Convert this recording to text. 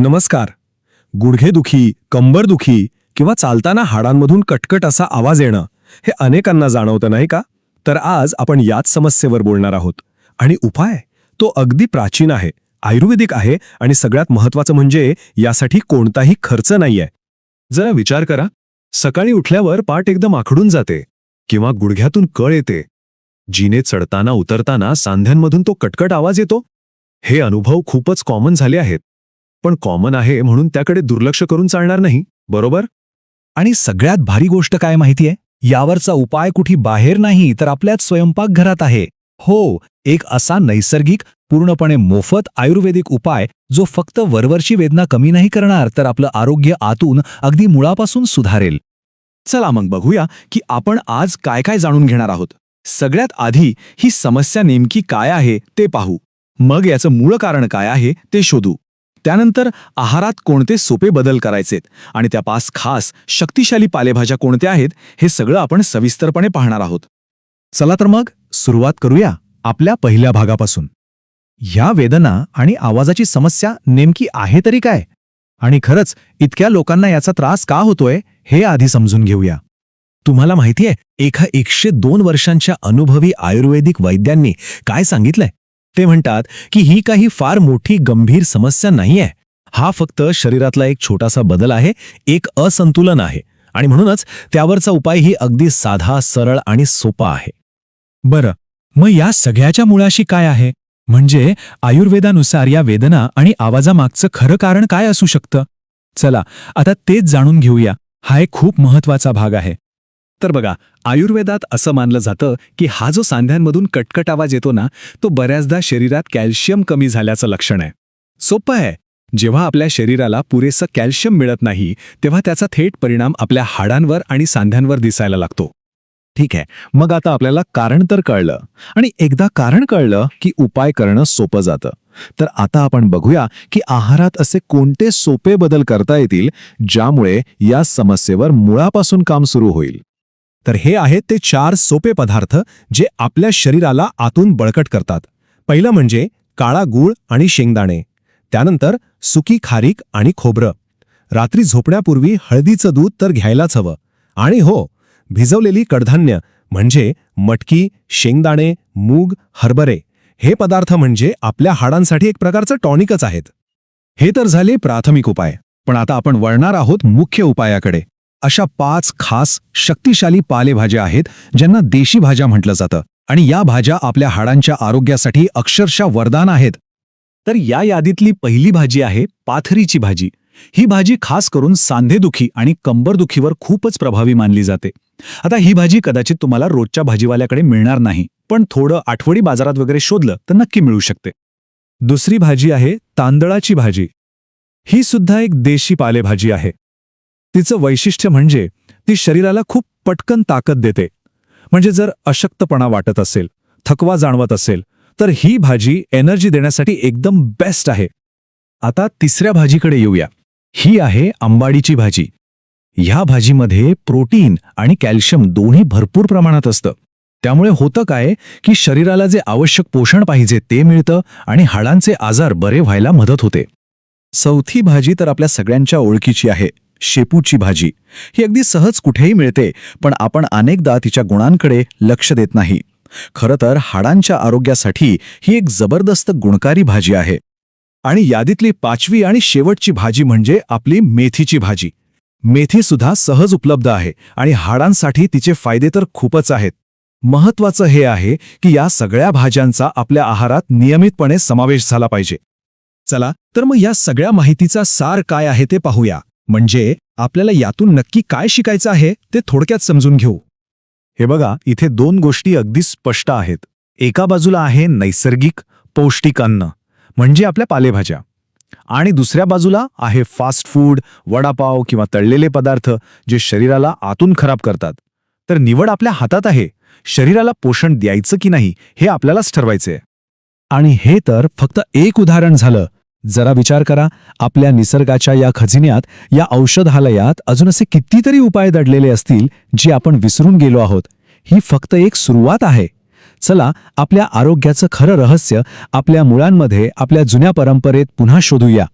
नमस्कार. गुडघेदुखी, कंबरदुखी किंवा चालताना हाडांमधून कटकट असा आवाज येणं हे अनेकांना जाणवतं नाही का? तर आज आपण याच समस्येवर बोलणार आहोत. आणि उपाय तो अगदी प्राचीन आहे, आयुर्वेदिक आहे आणि सगळ्यात महत्त्वाचं म्हणजे यासाठी कोणताही खर्च नाहीये. जरा विचार करा, सकाळी उठल्यावर पाठ एकदम आखडून जाते किंवा गुडघ्यातून कळ येते. जिने चढताना उतरताना सांध्यांमधून तो कटकट आवाज येतो. हे अनुभव खूपच कॉमन झाले आहेत. पण कॉमन आहे म्हणून त्याकडे दुर्लक्ष करून चालणार नाही, बरोबर? आणि सगळ्यात भारी गोष्ट काय माहितीये, यावरचा उपाय कुठे बाहेर नाही तर आपल्याच स्वयंपाकघरात आहे. हो, एक असा नैसर्गिक, पूर्णपणे मोफत आयुर्वेदिक उपाय जो फक्त वरवरची वेदना कमी नाही करणार तर आपलं आरोग्य आतून अगदी मुळापासून सुधारेल. चला मग बघूया की आपण आज काय काय जाणून घेणार आहोत. सगळ्यात आधी ही समस्या नेमकी काय आहे ते पाहू. मग याचं मूळ कारण काय आहे ते शोधू. त्यानंतर आहारात कोणते सोपे बदल करायचेत आणि त्या 5 खास शक्तिशाली पालेभाज्या कोणत्या आहेत हे सगळं आपण सविस्तरपणे पाहणार आहोत. चला तर मग सुरुवात करूया आपल्या पहिल्या भागापासून. ह्या वेदना आणि आवाजाची समस्या नेमकी आहे तरी काय, आणि खरंच इतक्या लोकांना याचा त्रास का होतोय हे आधी समजून घेऊया. तुम्हाला माहितीये, एका 102 वर्षांच्या अनुभवी आयुर्वेदिक वैद्यांनी काय सांगितलंय? ते म्हणतात की ही काही फार मोठी गंभीर समस्या नाहीये. हा फक्त शरीरातला एक छोटासा बदल आहे, एक असंतुलन आहे, आणि म्हणूनच त्यावरचा उपाय ही अगदी साधा, सरळ आणि सोपा आहे. बरं, मग या सगळ्याच्या मुळाशी काय आहे? म्हणजे आयुर्वेदानुसार या वेदना आणि आवाजामागचं खरं कारण काय असू शकतं? चला आता तेच जाणून घेऊया. हा एक खूप महत्वाचा भाग आहे. तर बघा, आयुर्वेदात असं मानलं जातं की हा जो सांध्यांमधून कटकट आवाज येतो ना, तो बऱ्याचदा शरीरात कॅल्शियम कमी झाल्याचं लक्षण आहे. सोपं आहे, जेव्हा आपल्या शरीराला पुरेसं कॅल्शियम मिळत नाही तेव्हा त्याचा थेट परिणाम आपल्या हाडांवर आणि सांध्यांवर दिसायला लागतो. ठीक आहे, मग आता आपल्याला कारण तर कळलं, आणि एकदा कारण कळलं की उपाय करणं सोपं जातं. तर आता आपण बघूया की आहारात असे कोणते सोपे बदल करता येतील ज्यामुळे या समस्येवर मुळापासून काम सुरू होईल. तर हे आहेत ते 4 सोपे पदार्थ जे आपल्या शरीराला आतून बळकट करतात. पहिलं म्हणजे काळा गूळ आणि शेंगदाणे. त्यानंतर सुकी खारीक आणि खोबरं. रात्री झोपण्यापूर्वी हळदीचं दूध तर घ्यायलाच हवं. आणि हो, भिजवलेली कडधान्य म्हणजे मटकी, शेंगदाणे, मूग, हरभरे. हे पदार्थ म्हणजे आपल्या हाडांसाठी एक प्रकारचं टॉनिकच आहेत. हे तर झाले प्राथमिक उपाय, पण आता आपण वळणार आहोत मुख्य उपायाकडे. अशा 5 खास शक्तिशाली पालेभाज्या आहेत ज्यांना देशी भाज्या म्हटलं जातं, आणि या भाज्या आपल्या हाडांच्या आरोग्यासाठी अक्षरशः वरदान आहेत. तर या यादीतली पहिली भाजी आहे पाथरीची भाजी. ही भाजी खास करून सांधेदुखी आणि कंबरदुखीवर खूपच प्रभावी मानली जाते. आता ही भाजी कदाचित तुम्हाला रोजच्या भाजीवाल्याकडे मिळणार नाही, पण थोडं आठवडी बाजारात वगैरे शोधलं तर नक्की मिळू शकते. दुसरी भाजी आहे तांदळाची भाजी. ही सुद्धा एक देशी पालेभाजी आहे. तिचं वैशिष्ट्य म्हणजे ती शरीराला खूप पटकन ताकद देते. म्हणजे जर अशक्तपणा वाटत असेल, थकवा जाणवत असेल, तर ही भाजी एनर्जी देण्यासाठी एकदम बेस्ट आहे. आता तिसऱ्या भाजीकडे येऊया. ही आहे आंबाडीची भाजी. ह्या भाजीमध्ये प्रोटीन आणि कॅल्शियम दोन्ही भरपूर प्रमाणात असतं. त्यामुळे होतं काय की शरीराला जे आवश्यक पोषण पाहिजे ते मिळतं आणि हाडांचे आजार बरे व्हायला मदत होते. चौथी भाजी तर आपल्या सगळ्यांच्या ओळखीची आहे, शेपूची भाजी. ही अगदी सहज कुठेही मिळते, पण आपण अनेकदा तिच्या गुणांकडे लक्ष देत नाही. खरं तर हाडांच्या आरोग्यासाठी ही एक जबरदस्त गुणकारी भाजी आहे. आणि यादीतली 5वी आणि शेवटची भाजी म्हणजे आपली मेथीची भाजी. मेथी सुद्धा सहज उपलब्ध आहे आणि हाडांसाठी तिचे फायदे तर खूपच आहेत. महत्वाचं हे आहे की या सगळ्या भाज्यांचा आपल्या आहारात नियमितपणे समावेश झाला पाहिजे. चला तर मग या सगळ्या माहितीचा सार काय आहे ते पाहूया. म्हणजे आपल्याला यातून नक्की काय शिकायचं आहे ते थोडक्यात समजून घेऊ. हे बघा, इथे 2 गोष्टी अगदी स्पष्ट आहेत. एका बाजूला आहे नैसर्गिक पौष्टिक अन्न म्हणजे आपल्या पालेभाज्या, आणि दुसऱ्या बाजूला आहे फास्ट फूड, वडापाव किंवा तळलेले पदार्थ जे शरीराला आतून खराब करतात. तर निवड आपल्या हातात आहे. शरीराला पोषण द्यायचं की नाही हे आपल्यालाच ठरवायचंय. आणि हे तर फक्त एक उदाहरण झालं. जरा विचार करा, आपल्या निसर्गाच्या या खजिन्यात, या औषधालयात अजून असे कितीतरी उपाय दडलेले असतील जे आपण विसरून गेलो आहोत. ही फक्त एक सुरुवात आहे. चला आपल्या आरोग्याचं खरं रहस्य आपल्या मुळांमध्ये, आपल्या जुन्या परंपरेत पुन्हा शोधूया.